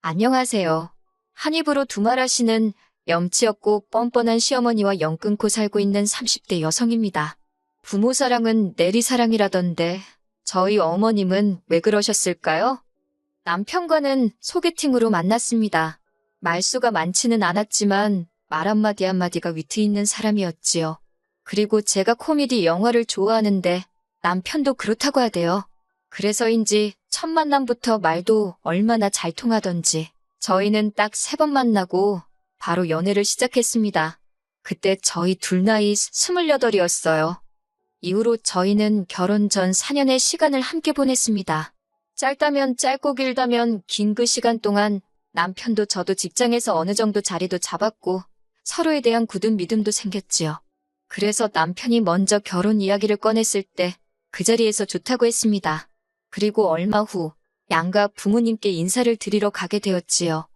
안녕하세요. 한 입으로 두말하시는 염치 없고 뻔뻔한 시어머니와 연 끊고 살고 있는 30대 여성입니다. 부모 사랑은 내리 사랑이라던데 저희 어머님은 왜 그러셨을까요? 남편과는 소개팅으로 만났습니다. 말수가 많지는 않았지만 말 한마디 한마디가 위트 있는 사람이었지요. 그리고 제가 코미디 영화를 좋아하는데 남편도 그렇다고 하대요. 그래서인지 첫 만남부터 말도 얼마나 잘 통하던지 저희는 딱 3번 만나고 바로 연애를 시작했습니다. 그때 저희 둘 나이 28이었어요. 이후로 저희는 결혼 전 4년의 시간을 함께 보냈습니다. 짧다면 짧고 길다면 긴 그 시간 동안 남편도 저도 직장에서 어느 정도 자리도 잡았고 서로에 대한 굳은 믿음도 생겼지요. 그래서 남편이 먼저 결혼 이야기를 꺼냈을 때 그 자리에서 좋다고 했습니다. 그리고 얼마 후 양가 부모님께 인사를 드리러 가게 되었지요.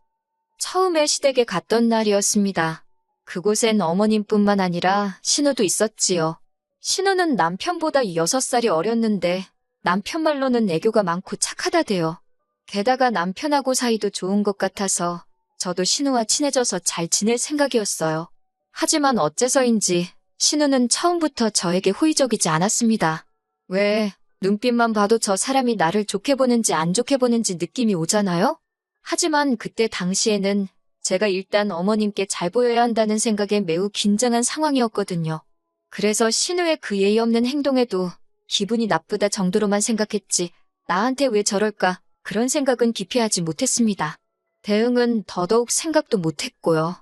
처음에 시댁에 갔던 날이었습니다. 그곳엔 어머님뿐만 아니라 신우도 있었지요. 신우는 남편보다 6살이 어렸는데 남편 말로는 애교가 많고 착하다대요. 게다가 남편하고 사이도 좋은 것 같아서 저도 신우와 친해져서 잘 지낼 생각이었어요. 하지만 어째서인지 신우는 처음부터 저에게 호의적이지 않았습니다. 왜? 눈빛만 봐도 저 사람이 나를 좋게 보는지 안 좋게 보는지 느낌이 오잖아요? 하지만 그때 당시에는 제가 일단 어머님께 잘 보여야 한다는 생각에 매우 긴장한 상황이었거든요. 그래서 신우의 그 예의 없는 행동에도 기분이 나쁘다 정도로만 생각했지 나한테 왜 저럴까 그런 생각은 깊이 하지 못했습니다. 대응은 더더욱 생각도 못했고요.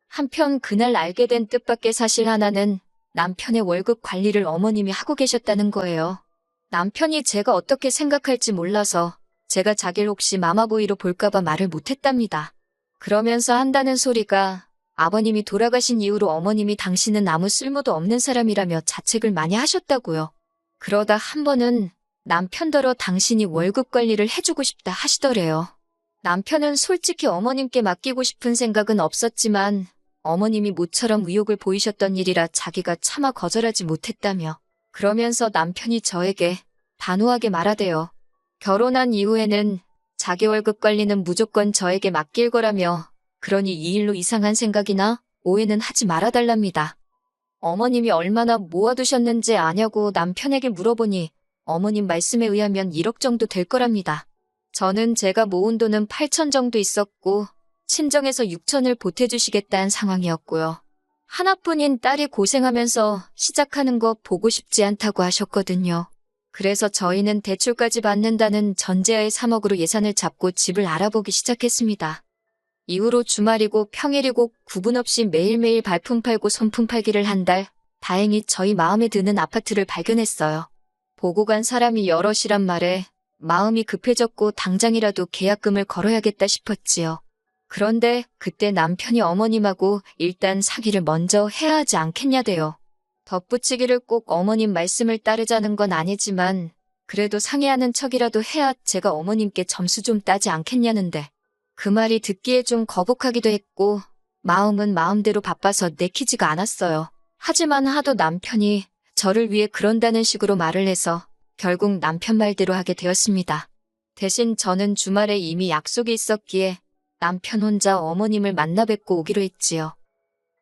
한편 그날 알게 된 뜻밖의 사실 하나는 남편의 월급 관리를 어머님이 하고 계셨다는 거예요. 남편이 제가 어떻게 생각할지 몰라서 제가 자기를 혹시 마마보이로 볼까봐 말을 못했답니다. 그러면서 한다는 소리가 아버님이 돌아가신 이후로 어머님이 당신은 아무 쓸모도 없는 사람이라며 자책을 많이 하셨다고요. 그러다 한 번은 남편더러 당신이 월급 관리를 해주고 싶다 하시더래요. 남편은 솔직히 어머님께 맡기고 싶은 생각은 없었지만 어머님이 모처럼 의욕을 보이셨던 일이라 자기가 차마 거절하지 못했다며 그러면서 남편이 저에게 단호하게 말하대요. 결혼한 이후에는 자기 월급 관리는 무조건 저에게 맡길 거라며 그러니 이 일로 이상한 생각이나 오해는 하지 말아달랍니다. 어머님이 얼마나 모아두셨는지 아냐고 남편에게 물어보니 어머님 말씀에 의하면 1억 정도 될 거랍니다. 저는 제가 모은 돈은 8천 정도 있었고 친정에서 6천을 보태주시겠다는 상황이었고요. 하나뿐인 딸이 고생하면서 시작하는 거 보고 싶지 않다고 하셨거든요. 그래서 저희는 대출까지 받는다는 전제하에 3억으로 예산을 잡고 집을 알아보기 시작했습니다. 이후로 주말이고 평일이고 구분 없이 매일매일 발품 팔고 손품 팔기를 한 달, 다행히 저희 마음에 드는 아파트를 발견했어요. 보고 간 사람이 여럿이란 말에 마음이 급해졌고 당장이라도 계약금을 걸어야겠다 싶었지요. 그런데 그때 남편이 어머님하고 일단 사기를 먼저 해야 하지 않겠냐대요. 덧붙이기를 꼭 어머님 말씀을 따르자는 건 아니지만 그래도 상의하는 척이라도 해야 제가 어머님께 점수 좀 따지 않겠냐는데 그 말이 듣기에 좀 거북하기도 했고 마음은 마음대로 바빠서 내키지가 않았어요. 하지만 하도 남편이 저를 위해 그런다는 식으로 말을 해서 결국 남편 말대로 하게 되었습니다. 대신 저는 주말에 이미 약속이 있었기에 남편 혼자 어머님을 만나 뵙고 오기로 했지요.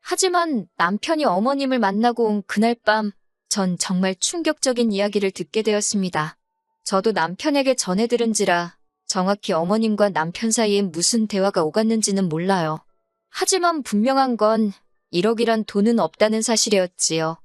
하지만 남편이 어머님을 만나고 온 그날 밤, 전 정말 충격적인 이야기를 듣게 되었습니다. 저도 남편에게 전해 들은지라 정확히 어머님과 남편 사이에 무슨 대화가 오갔는지는 몰라요. 하지만 분명한 건 1억이란 돈은 없다는 사실이었지요.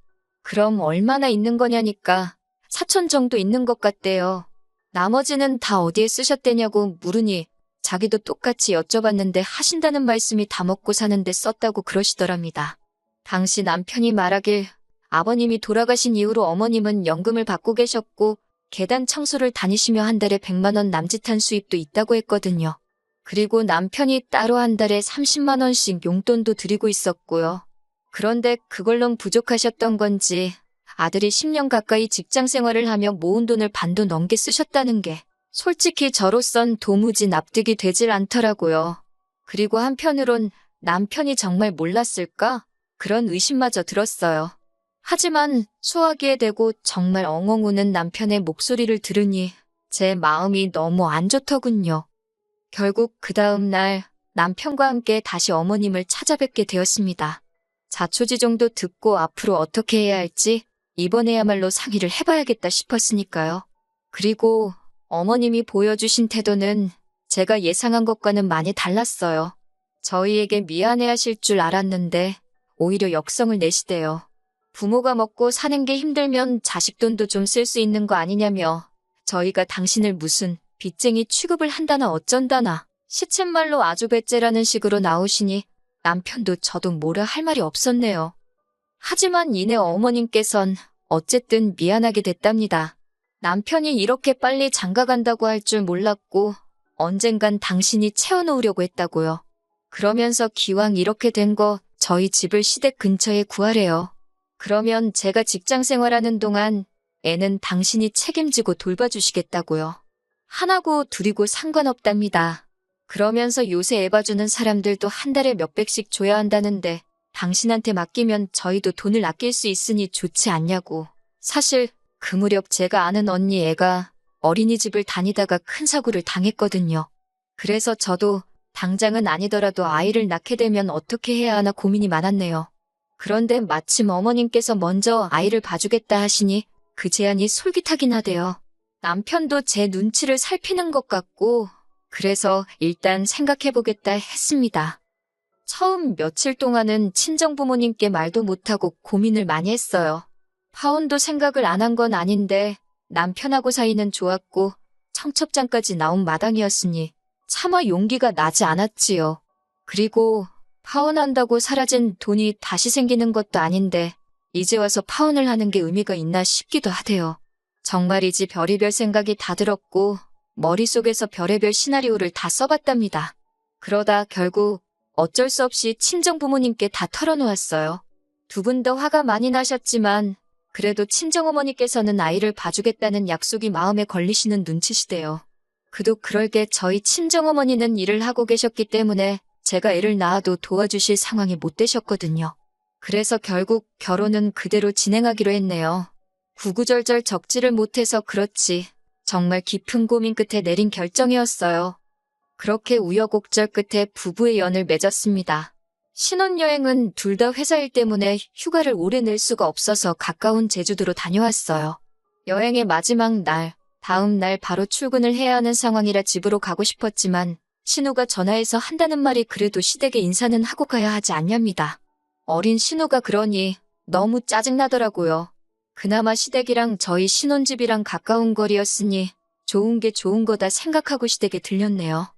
그럼 얼마나 있는 거냐니까 4천 정도 있는 것 같대요. 나머지는 다 어디에 쓰셨대냐고 물으니 자기도 똑같이 여쭤봤는데 하신다는 말씀이 다 먹고 사는데 썼다고 그러시더랍니다. 당시 남편이 말하길 아버님이 돌아가신 이후로 어머님은 연금을 받고 계셨고 계단 청소를 다니시며 한 달에 100만 원 남짓한 수입도 있다고 했거든요. 그리고 남편이 따로 한 달에 30만 원씩 용돈도 드리고 있었고요. 그런데 그걸론 부족하셨던 건지 아들이 10년 가까이 직장 생활을 하며 모은 돈을 반도 넘게 쓰셨다는 게 솔직히 저로선 도무지 납득이 되질 않더라고요. 그리고 한편으론 남편이 정말 몰랐을까? 그런 의심마저 들었어요. 하지만 소화기에 대고 정말 엉엉 우는 남편의 목소리를 들으니 제 마음이 너무 안 좋더군요. 결국 그 다음 날 남편과 함께 다시 어머님을 찾아뵙게 되었습니다. 자초지종도 듣고 앞으로 어떻게 해야 할지 이번에야말로 상의를 해봐야겠다 싶었으니까요. 그리고 어머님이 보여주신 태도는 제가 예상한 것과는 많이 달랐어요. 저희에게 미안해하실 줄 알았는데 오히려 역성을 내시대요. 부모가 먹고 사는 게 힘들면 자식 돈도 좀 쓸 수 있는 거 아니냐며 저희가 당신을 무슨 빚쟁이 취급을 한다나 어쩐다나 시쳇말로 아주 배째라는 식으로 나오시니 남편도 저도 뭐라 할 말이 없었네요. 하지만 이내 어머님께선 어쨌든 미안하게 됐답니다. 남편이 이렇게 빨리 장가간다고 할 줄 몰랐고 언젠간 당신이 채워놓으려고 했다고요. 그러면서 기왕 이렇게 된 거 저희 집을 시댁 근처에 구하래요. 그러면 제가 직장 생활하는 동안 애는 당신이 책임지고 돌봐주시겠다고요. 하나고 둘이고 상관없답니다. 그러면서 요새 애 봐주는 사람들도 한 달에 몇백씩 줘야 한다는데 당신한테 맡기면 저희도 돈을 아낄 수 있으니 좋지 않냐고. 사실 그 무렵 제가 아는 언니 애가 어린이집을 다니다가 큰 사고를 당했거든요. 그래서 저도 당장은 아니더라도 아이를 낳게 되면 어떻게 해야 하나 고민이 많았네요. 그런데 마침 어머님께서 먼저 아이를 봐주겠다 하시니 그 제안이 솔깃하긴 하대요. 남편도 제 눈치를 살피는 것 같고 그래서 일단 생각해보겠다 했습니다. 처음 며칠 동안은 친정부모님께 말도 못하고 고민을 많이 했어요. 파혼도 생각을 안 한 건 아닌데 남편하고 사이는 좋았고 청첩장까지 나온 마당이었으니 차마 용기가 나지 않았지요. 그리고 파혼한다고 사라진 돈이 다시 생기는 것도 아닌데 이제 와서 파혼을 하는 게 의미가 있나 싶기도 하대요. 정말이지 별의별 생각이 다 들었고 머릿속에서 별의별 시나리오를 다 써봤답니다. 그러다 결국 어쩔 수 없이 친정부모님께 다 털어놓았어요. 두 분 다 화가 많이 나셨지만 그래도 친정어머니께서는 아이를 봐주겠다는 약속이 마음에 걸리시는 눈치시대요. 그도 그럴게 저희 친정어머니는 일을 하고 계셨기 때문에 제가 애를 낳아도 도와주실 상황이 못 되셨거든요. 그래서 결국 결혼은 그대로 진행하기로 했네요. 구구절절 적지를 못해서 그렇지 정말 깊은 고민 끝에 내린 결정이었어요. 그렇게 우여곡절 끝에 부부의 연을 맺었습니다. 신혼여행은 둘 다 회사 일 때문에 휴가를 오래 낼 수가 없어서 가까운 제주도로 다녀왔어요. 여행의 마지막 날, 다음 날 바로 출근을 해야 하는 상황이라 집으로 가고 싶었지만 신우가 전화해서 한다는 말이 그래도 시댁에 인사는 하고 가야 하지 않냐입니다. 어린 신우가 그러니 너무 짜증나더라고요. 그나마 시댁이랑 저희 신혼집이랑 가까운 거리였으니 좋은 게 좋은 거다 생각하고 시댁에 들렸네요.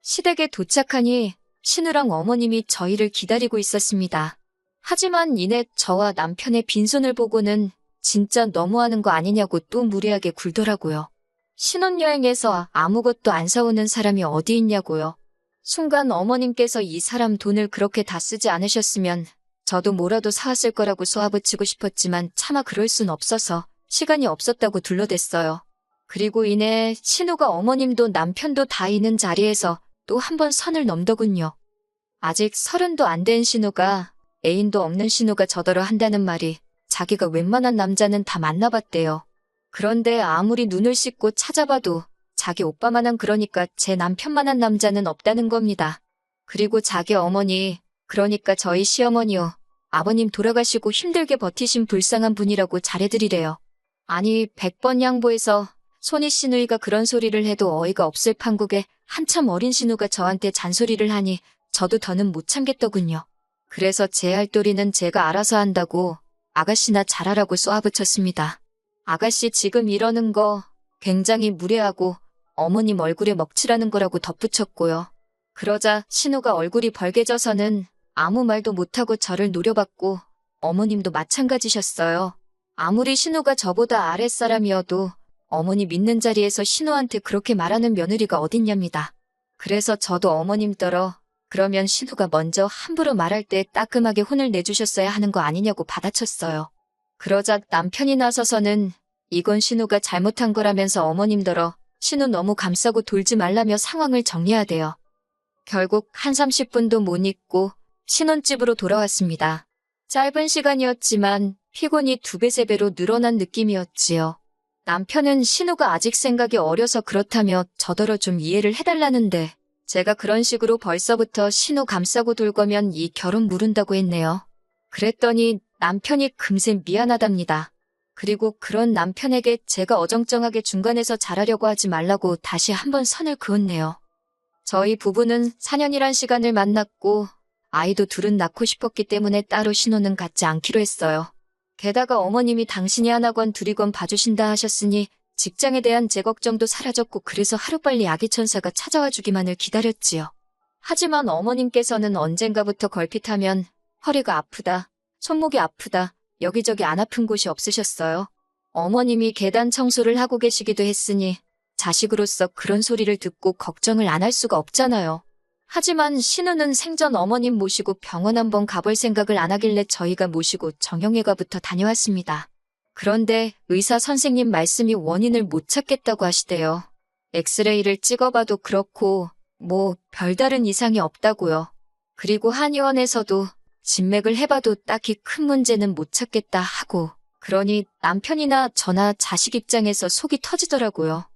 시댁에 도착하니 신우랑 어머님이 저희를 기다리고 있었습니다. 하지만 이내 저와 남편의 빈손을 보고는 진짜 너무하는 거 아니냐고 또 무례하게 굴더라고요. 신혼여행에서 아무것도 안 사오는 사람이 어디 있냐고요. 순간 어머님께서 이 사람 돈을 그렇게 다 쓰지 않으셨으면 저도 뭐라도 사왔을 거라고 쏘아붙이고 싶었지만 차마 그럴 순 없어서 시간이 없었다고 둘러댔어요. 그리고 이내 신우가 어머님도 남편도 다 있는 자리에서 또 한 번 선을 넘더군요. 아직 30도 안 된 신우가 애인도 없는 신우가 저더러 한다는 말이 자기가 웬만한 남자는 다 만나봤대요. 그런데 아무리 눈을 씻고 찾아봐도 자기 오빠만한 그러니까 제 남편만한 남자는 없다는 겁니다. 그리고 자기 어머니, 그러니까 저희 시어머니요. 아버님 돌아가시고 힘들게 버티신 불쌍한 분이라고 잘해드리래요. 아니 100번 양보해서 손이 시누이가 그런 소리를 해도 어이가 없을 판국에 한참 어린 신우가 저한테 잔소리를 하니 저도 더는 못 참겠더군요. 그래서 제 할도리는 제가 알아서 한다고 아가씨나 잘하라고 쏘아붙였습니다. 아가씨 지금 이러는 거 굉장히 무례하고 어머님 얼굴에 먹칠하는 거라고 덧붙였고요. 그러자 신우가 얼굴이 벌개져서는 아무 말도 못하고 저를 노려봤고 어머님도 마찬가지셨어요. 아무리 신우가 저보다 아랫사람이어도 어머니 믿는 자리에서 신우한테 그렇게 말하는 며느리가 어딨냐입니다. 그래서 저도 어머님더러 그러면 신우가 먼저 함부로 말할 때 따끔하게 혼을 내주셨어야 하는 거 아니냐고 받아쳤어요. 그러자 남편이 나서서는 이건 신우가 잘못한 거라면서 어머님더러 신우 너무 감싸고 돌지 말라며 상황을 정리하대요. 결국 한 30분도 못 있고 신혼집으로 돌아왔습니다. 짧은 시간이었지만 피곤이 2배, 3배로 늘어난 느낌이었지요. 남편은 신우가 아직 생각이 어려서 그렇다며 저더러 좀 이해를 해달라는데 제가 그런 식으로 벌써부터 신호 감싸고 돌 거면 이 결혼 무른다고 했네요. 그랬더니 남편이 금세 미안하답니다. 그리고 그런 남편에게 제가 어정쩡하게 중간에서 잘하려고 하지 말라고 다시 한번 선을 그었네요. 저희 부부는 4년이란 시간을 만났고 아이도 둘은 낳고 싶었기 때문에 따로 신혼은 갖지 않기로 했어요. 게다가 어머님이 당신이 하나건 둘이건 봐주신다 하셨으니 직장에 대한 제 걱정도 사라졌고 그래서 하루빨리 아기 천사가 찾아와 주기만을 기다렸지요. 하지만 어머님께서는 언젠가부터 걸핏하면 허리가 아프다, 손목이 아프다, 여기저기 안 아픈 곳이 없으셨어요. 어머님이 계단 청소를 하고 계시기도 했으니 자식으로서 그런 소리를 듣고 걱정을 안 할 수가 없잖아요. 하지만 신우는 생전 어머님 모시고 병원 한번 가볼 생각을 안 하길래 저희가 모시고 정형외과부터 다녀왔습니다. 그런데 의사 선생님 말씀이 원인을 못 찾겠다고 하시대요. 엑스레이를 찍어봐도 그렇고 뭐 별다른 이상이 없다고요. 그리고 한의원에서도 진맥을 해봐도 딱히 큰 문제는 못 찾겠다 하고 그러니 남편이나 저나 자식 입장에서 속이 터지더라고요.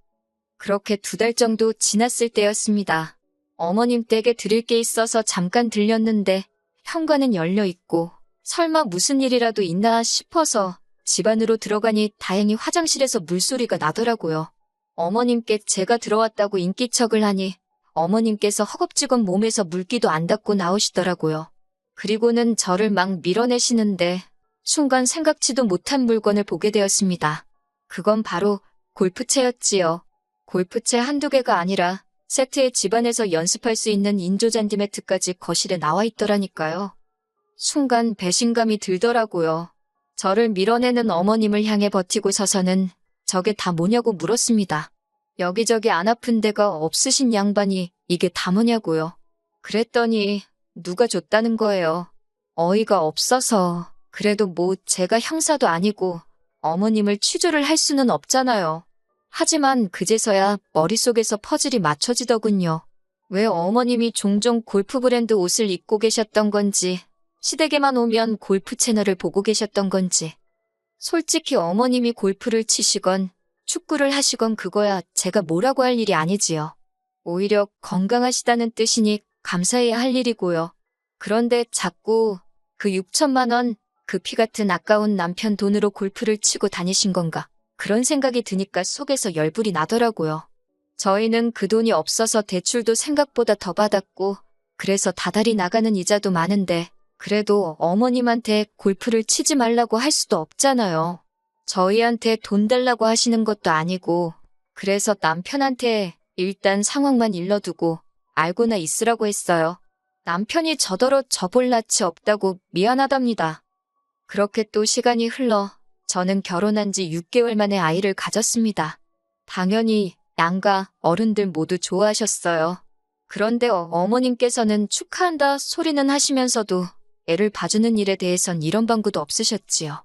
그렇게 2달 정도 지났을 때였습니다. 어머님 댁에 드릴 게 있어서 잠깐 들렸는데 현관은 열려 있고 설마 무슨 일이라도 있나 싶어서 집 안으로 들어가니 다행히 화장실에서 물소리가 나더라고요. 어머님께 제가 들어왔다고 인기척을 하니 어머님께서 허겁지겁 몸에서 물기도 안 닦고 나오시더라고요. 그리고는 저를 막 밀어내시는데 순간 생각지도 못한 물건을 보게 되었습니다. 그건 바로 골프채였지요. 골프채 한두 개가 아니라 세트에 집안에서 연습할 수 있는 인조잔디 매트까지 거실에 나와 있더라니까요. 순간 배신감이 들더라고요. 저를 밀어내는 어머님을 향해 버티고 서서는 저게 다 뭐냐고 물었습니다. 여기저기 안 아픈 데가 없으신 양반이 이게 다 뭐냐고요. 그랬더니 누가 줬다는 거예요. 어이가 없어서. 그래도 뭐 제가 형사도 아니고 어머님을 취조를 할 수는 없잖아요. 하지만 그제서야 머릿속에서 퍼즐이 맞춰지더군요. 왜 어머님이 종종 골프 브랜드 옷을 입고 계셨던 건지, 시댁에만 오면 골프 채널을 보고 계셨던 건지. 솔직히 어머님이 골프를 치시건 축구를 하시건 그거야 제가 뭐라고 할 일이 아니지요. 오히려 건강하시다는 뜻이니 감사해야 할 일이고요. 그런데 자꾸 그 6천만 원, 그 피 같은 아까운 남편 돈으로 골프를 치고 다니신 건가? 그런 생각이 드니까 속에서 열불이 나더라고요. 저희는 그 돈이 없어서 대출도 생각보다 더 받았고 그래서 다달이 나가는 이자도 많은데 그래도 어머님한테 골프를 치지 말라고 할 수도 없잖아요. 저희한테 돈 달라고 하시는 것도 아니고 그래서 남편한테 일단 상황만 일러두고 알고나 있으라고 했어요. 남편이 저더러 저볼 낯이 없다고 미안하답니다. 그렇게 또 시간이 흘러 저는 결혼한 지 6개월 만에 아이를 가졌습니다. 당연히 양가 어른들 모두 좋아하셨어요. 그런데 어머님께서는 축하한다 소리는 하시면서도 애를 봐주는 일에 대해선 이런 방구도 없으셨지요.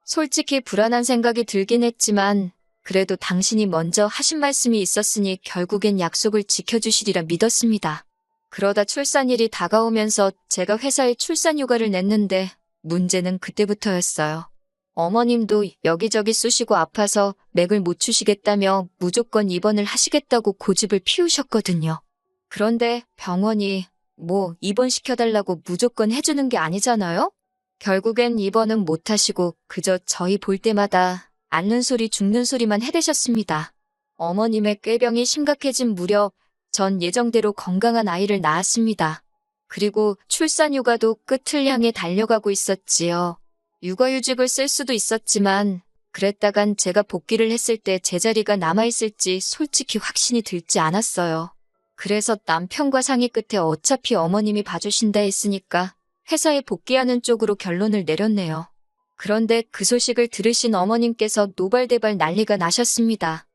솔직히 불안한 생각이 들긴 했지만 그래도 당신이 먼저 하신 말씀이 있었으니 결국엔 약속을 지켜주시리라 믿었습니다. 그러다 출산일이 다가오면서 제가 회사에 출산휴가를 냈는데 문제는 그때부터였어요. 어머님도 여기저기 쑤시고 아파서 맥을 못 추시겠다며 무조건 입원을 하시겠다고 고집을 피우셨거든요. 그런데 병원이 뭐 입원시켜달라고 무조건 해주는 게 아니잖아요? 결국엔 입원은 못 하시고 그저 저희 볼 때마다 앓는 소리 죽는 소리만 해대셨습니다. 어머님의 꾀병이 심각해진 무렵 전 예정대로 건강한 아이를 낳았습니다. 그리고 출산휴가도 끝을 향해 달려가고 있었지요. 육아휴직을 쓸 수도 있었지만 그랬다간 제가 복귀를 했을 때 제자리가 남아있을지 솔직히 확신이 들지 않았어요. 그래서 남편과 상의 끝에 어차피 어머님이 봐주신다 했으니까 회사에 복귀하는 쪽으로 결론을 내렸네요. 그런데 그 소식을 들으신 어머님께서 노발대발 난리가 나셨습니다.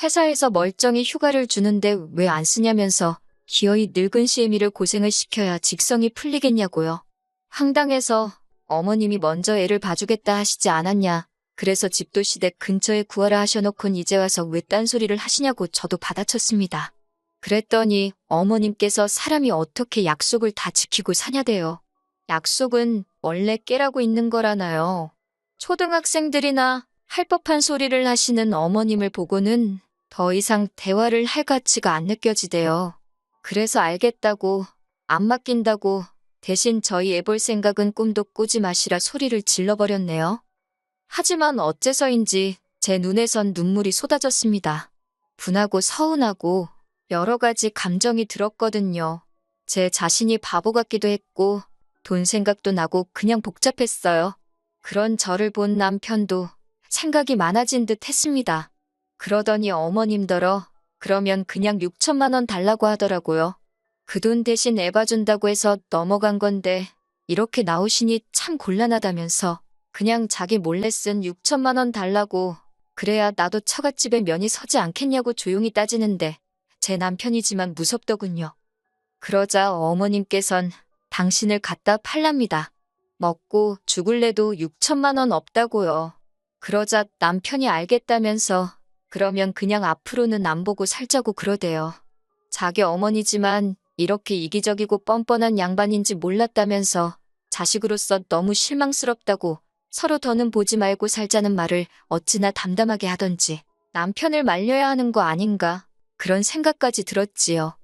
회사에서 멀쩡히 휴가를 주는데 왜 안 쓰냐면서 기어이 늙은 시애미를 고생을 시켜야 직성이 풀리겠냐고요. 황당해서 어머님이 먼저 애를 봐주겠다 하시지 않았냐. 그래서 집도 시댁 근처에 구하라 하셔놓곤 이제 와서 왜 딴소리를 하시냐고 저도 받아쳤습니다. 그랬더니 어머님께서 사람이 어떻게 약속을 다 지키고 사냐대요. 약속은 원래 깨라고 있는 거라나요. 초등학생들이나 할 법한 소리를 하시는 어머님을 보고는 더 이상 대화를 할 가치가 안 느껴지대요. 그래서 알겠다고, 안 맡긴다고 대신 저희 애 볼 생각은 꿈도 꾸지 마시라 소리를 질러버렸네요. 하지만 어째서인지 제 눈에선 눈물이 쏟아졌습니다. 분하고 서운하고 여러 가지 감정이 들었거든요. 제 자신이 바보 같기도 했고 돈 생각도 나고 그냥 복잡했어요. 그런 저를 본 남편도 생각이 많아진 듯 했습니다. 그러더니 어머님더러 그러면 그냥 6천만 원 달라고 하더라고요. 그 돈 대신 애 봐준다고 해서 넘어간 건데 이렇게 나오시니 참 곤란하다면서 그냥 자기 몰래 쓴 6천만 원 달라고 그래야 나도 처갓집에 면이 서지 않겠냐고 조용히 따지는데 제 남편이지만 무섭더군요. 그러자 어머님께선 당신을 갖다 팔랍니다. 먹고 죽을래도 6천만 원 없다고요. 그러자 남편이 알겠다면서 그러면 그냥 앞으로는 안 보고 살자고 그러대요. 자기 어머니지만 이렇게 이기적이고 뻔뻔한 양반인지 몰랐다면서 자식으로서 너무 실망스럽다고 서로 더는 보지 말고 살자는 말을 어찌나 담담하게 하던지 남편을 말려야 하는 거 아닌가 그런 생각까지 들었지요.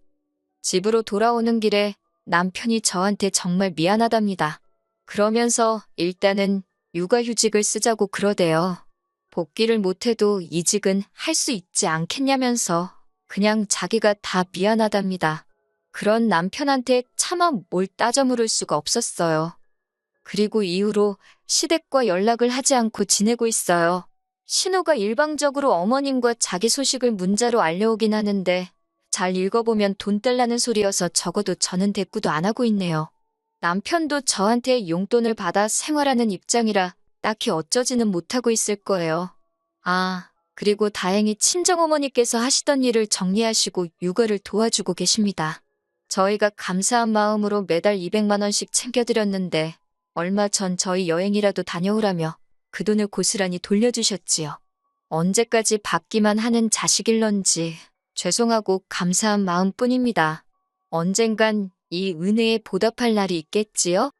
집으로 돌아오는 길에 남편이 저한테 정말 미안하답니다. 그러면서 일단은 육아휴직을 쓰자고 그러대요. 복귀를 못해도 이직은 할 수 있지 않겠냐면서 그냥 자기가 다 미안하답니다. 그런 남편한테 차마 뭘 따져 물을 수가 없었어요. 그리고 이후로 시댁과 연락을 하지 않고 지내고 있어요. 신호가 일방적으로 어머님과 자기 소식을 문자로 알려오긴 하는데 잘 읽어보면 돈 떼려는 소리여서 적어도 저는 대꾸도 안 하고 있네요. 남편도 저한테 용돈을 받아 생활하는 입장이라 딱히 어쩌지는 못하고 있을 거예요. 아, 그리고 다행히 친정어머니께서 하시던 일을 정리하시고 육아를 도와주고 계십니다. 저희가 감사한 마음으로 매달 200만 원씩 챙겨드렸는데 얼마 전 저희 여행이라도 다녀오라며 그 돈을 고스란히 돌려주셨지요. 언제까지 받기만 하는 자식일런지 죄송하고 감사한 마음뿐입니다. 언젠간 이 은혜에 보답할 날이 있겠지요?